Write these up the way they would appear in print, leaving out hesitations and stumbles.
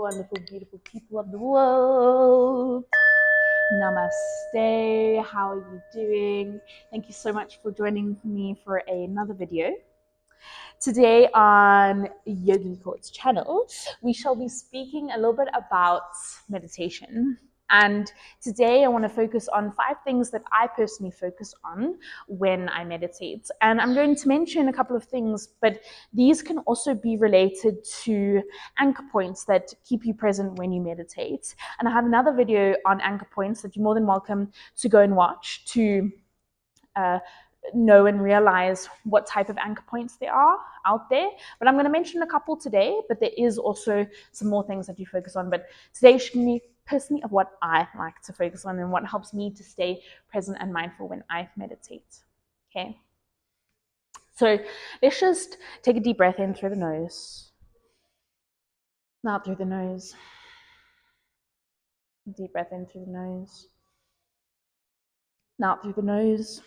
Hello, wonderful, beautiful people of the world. Namaste. How are you doing? Thank you so much for joining me for another video. Today on Yogi Court's channel, we shall be speaking a little bit about meditation. And today I want to focus on 5 things that I personally focus on when I meditate. And I'm going to mention a couple of things, but these can also be related to anchor points that keep you present when you meditate. And I have another video on anchor points that you're more than welcome to go and watch to know and realize what type of anchor points there are out there. But I'm going to mention a couple today, but there is also some more things that you focus on. But today should be personally of what I like to focus on and what helps me to stay present and mindful when I meditate. Okay. So let's just take a deep breath in through the nose, out through the nose. Deep breath in through the nose, out through the nose.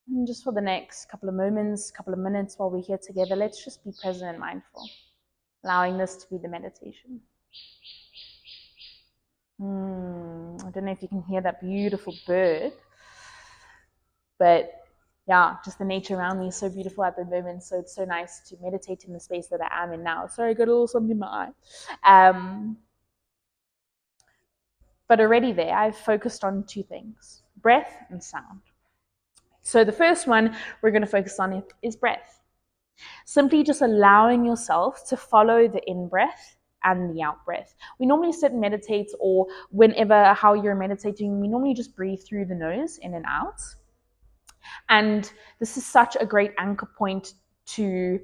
And just for the next couple of moments, couple of minutes while we're here together, let's just be present and mindful, allowing this to be the meditation. I don't know if you can hear that beautiful bird, but yeah, just the nature around me is so beautiful at the moment, so it's so nice to meditate in the space that I am in now. Sorry, I got a little something in my eye. But already there, I've focused on 2 things, breath and sound. So the first one we're going to focus on is breath. Simply just allowing yourself to follow the in-breath and the out-breath. We normally sit and meditate, or whenever, how you're meditating, we normally just breathe through the nose, in and out. And this is such a great anchor point to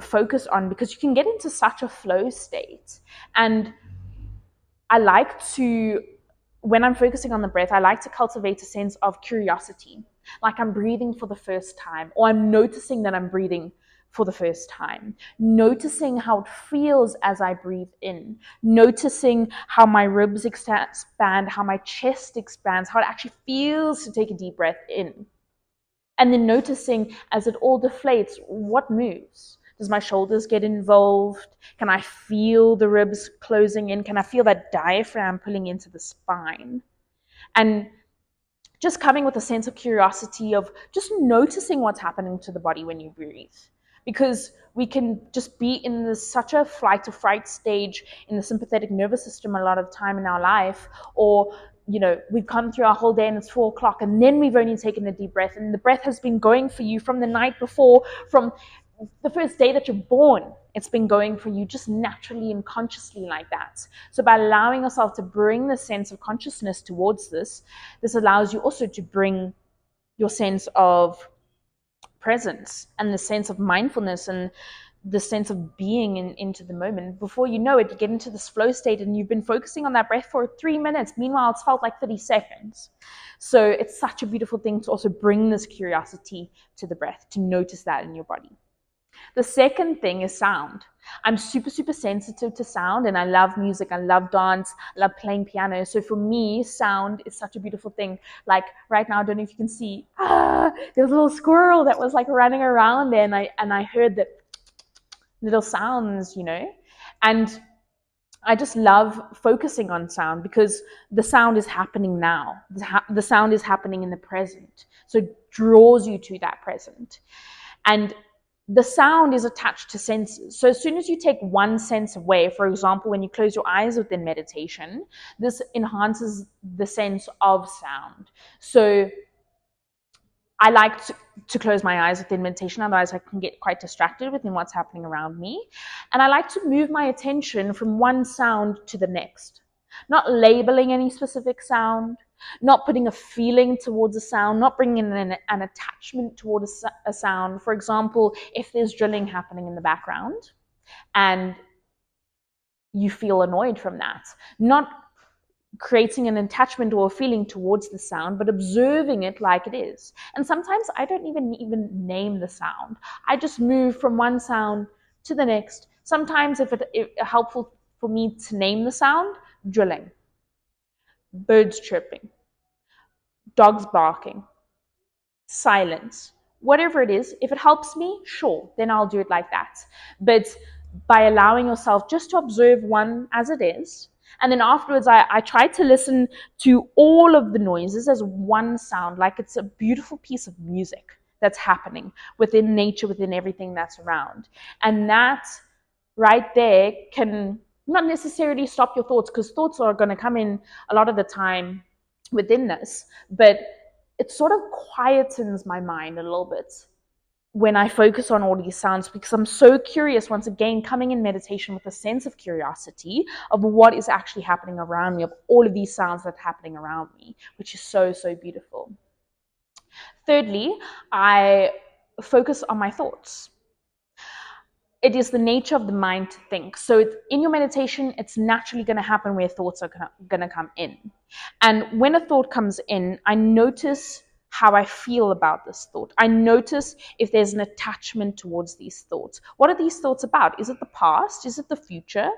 focus on because you can get into such a flow state. And I like to, when I'm focusing on the breath, I like to cultivate a sense of curiosity. Like I'm breathing for the first time, or I'm noticing that I'm breathing for the first time, noticing how it feels as I breathe in, noticing how my ribs expand, how my chest expands, how it actually feels to take a deep breath in. And then noticing as it all deflates, what moves? Does my shoulders get involved? Can I feel the ribs closing in? Can I feel that diaphragm pulling into the spine? And just coming with a sense of curiosity of just noticing what's happening to the body when you breathe. Because we can just be in such a flight or fright stage in the sympathetic nervous system a lot of time in our life, or we've come through our whole day and it's 4 o'clock and then we've only taken a deep breath and the breath has been going for you from the night before, from the first day that you're born. It's been going for you just naturally and consciously like that. So by allowing yourself to bring the sense of consciousness towards this allows you also to bring your sense of presence and the sense of mindfulness and the sense of being into the moment. Before you know it, you get into this flow state and you've been focusing on that breath for 3 minutes. Meanwhile, it's felt like 30 seconds. So it's such a beautiful thing to also bring this curiosity to the breath, to notice that in your body. The second thing is sound. I'm super, super sensitive to sound, and I love music, I love dance, I love playing piano. So for me, sound is such a beautiful thing. Like right now, I don't know if you can see, there's a little squirrel that was like running around there, and I heard that little sounds, and I just love focusing on sound because the sound is happening now. The sound is happening in the present. So it draws you to that present. And the sound is attached to senses. So as soon as you take one sense away, for example, when you close your eyes within meditation, this enhances the sense of sound. So I like to close my eyes within meditation, otherwise I can get quite distracted within what's happening around me. And I like to move my attention from one sound to the next, not labeling any specific sound, not putting a feeling towards a sound, not bringing in an attachment towards a sound. For example, if there's drilling happening in the background and you feel annoyed from that, not creating an attachment or a feeling towards the sound, but observing it like it is. And sometimes I don't even name the sound. I just move from one sound to the next. Sometimes if it's helpful for me to name the sound, drilling, birds chirping, dogs barking, silence, whatever it is, if it helps me, sure, then I'll do it like that. But by allowing yourself just to observe one as it is. And then afterwards, I try to listen to all of the noises as one sound, like it's a beautiful piece of music that's happening within nature, within everything that's around. And that right there can not necessarily stop your thoughts, because thoughts are going to come in a lot of the time within this, but it sort of quietens my mind a little bit when I focus on all these sounds, because I'm so curious, once again, coming in meditation with a sense of curiosity of what is actually happening around me, of all of these sounds that are happening around me, which is so, so beautiful. Thirdly, I focus on my thoughts. It is the nature of the mind to think. So in your meditation, it's naturally going to happen where thoughts are going to come in. And when a thought comes in, I notice how I feel about this thought. I notice if there's an attachment towards these thoughts. What are these thoughts about? Is it the past? Is it the future?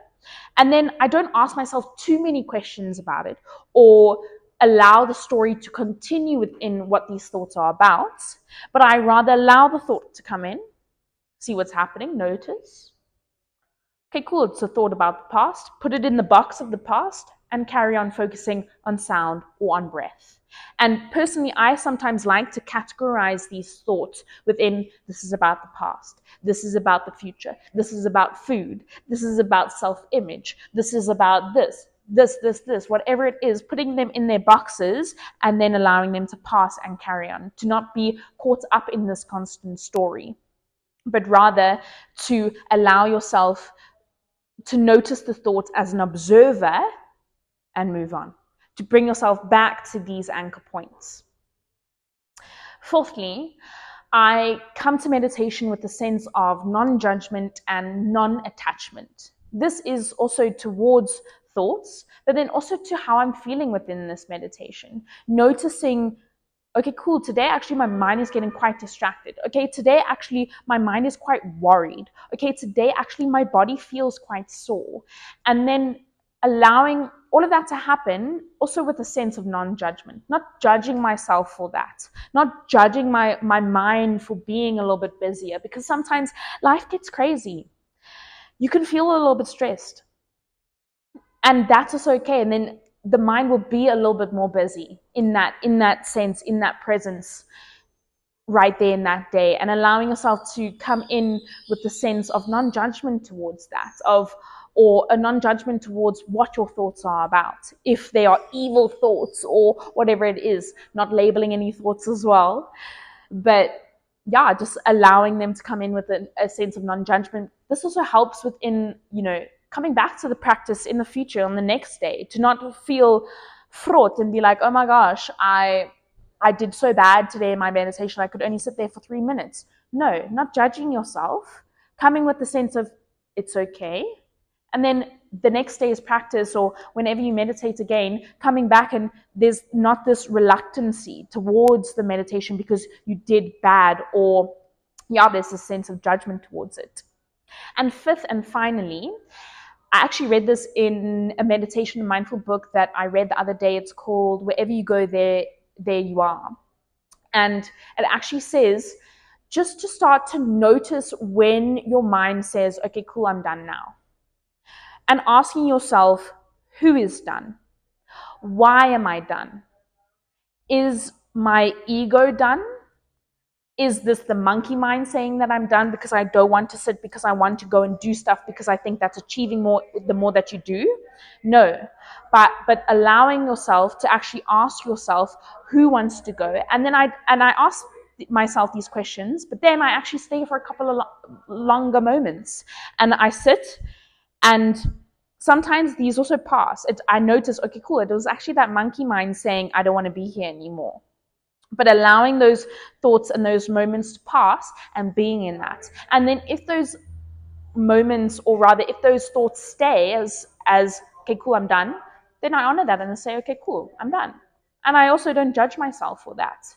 And then I don't ask myself too many questions about it, or allow the story to continue within what these thoughts are about, but I rather allow the thought to come in, see what's happening, notice. Okay, cool, it's a thought about the past. Put it in the box of the past and carry on focusing on sound or on breath. And personally, I sometimes like to categorize these thoughts within, this is about the past, this is about the future, this is about food, this is about self-image, this is about this, whatever it is, putting them in their boxes and then allowing them to pass and carry on, to not be caught up in this constant story, but rather to allow yourself to notice the thoughts as an observer and move on, to bring yourself back to these anchor points. Fourthly, I come to meditation with a sense of non-judgment and non-attachment. This is also towards thoughts, but then also to how I'm feeling within this meditation. Noticing, okay, cool, today actually my mind is getting quite distracted. Okay, today actually my mind is quite worried. Okay, today actually my body feels quite sore. And then allowing all of that to happen, also with a sense of non-judgment, not judging myself for that, not judging my mind for being a little bit busier, because sometimes life gets crazy. You can feel a little bit stressed, and that's also okay. And then the mind will be a little bit more busy in that sense, in that presence right there in that day, and allowing yourself to come in with the sense of non-judgment towards that, or a non-judgment towards what your thoughts are about, if they are evil thoughts or whatever it is, not labeling any thoughts as well, but yeah, just allowing them to come in with a sense of non-judgment. This also helps within, coming back to the practice in the future, on the next day, to not feel fraught and be like, oh my gosh, I did so bad today in my meditation, I could only sit there for 3 minutes. No, not judging yourself, coming with the sense of it's okay. And then the next day's practice, or whenever you meditate again, coming back, and there's not this reluctancy towards the meditation because you did bad, or there's a sense of judgment towards it. And fifth and finally, I actually read this in a meditation and mindful book that I read the other day. It's called Wherever You Go, There You Are. And it actually says just to start to notice when your mind says, okay, cool, I'm done now. And asking yourself, who is done? Why am I done? Is my ego done? Is this the monkey mind saying that I'm done because I don't want to sit, because I want to go and do stuff, because I think that's achieving more the more that you do? No. But allowing yourself to actually ask yourself who wants to go. And then I ask myself these questions, but then I actually stay for a couple of longer moments. And I sit, and sometimes these also pass. I notice, okay, cool, it was actually that monkey mind saying, I don't want to be here anymore. But allowing those thoughts and those moments to pass and being in that. And then if those moments, or rather if those thoughts stay as okay, cool, I'm done, then I honor that and I say, okay, cool, I'm done. And I also don't judge myself for that.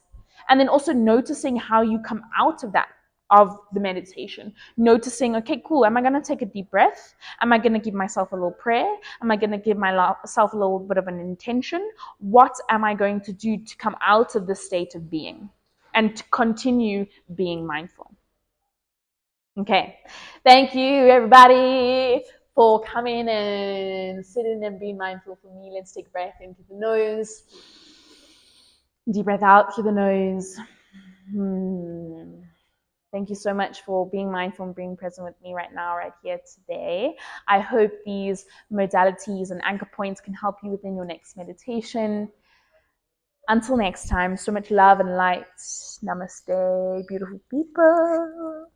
And then also noticing how you come out of that, of the meditation, noticing, okay, cool, am I going to take a deep breath? Am I going to give myself a little prayer? Am I going to give myself a little bit of an intention? What am I going to do to come out of this state of being and to continue being mindful? Okay. Thank you, everybody, for coming and sitting and being mindful for me. Let's take a breath in through the nose. Deep breath out through the nose. Thank you so much for being mindful and being present with me right now, right here today. I hope these modalities and anchor points can help you within your next meditation. Until next time, so much love and light. Namaste, beautiful people.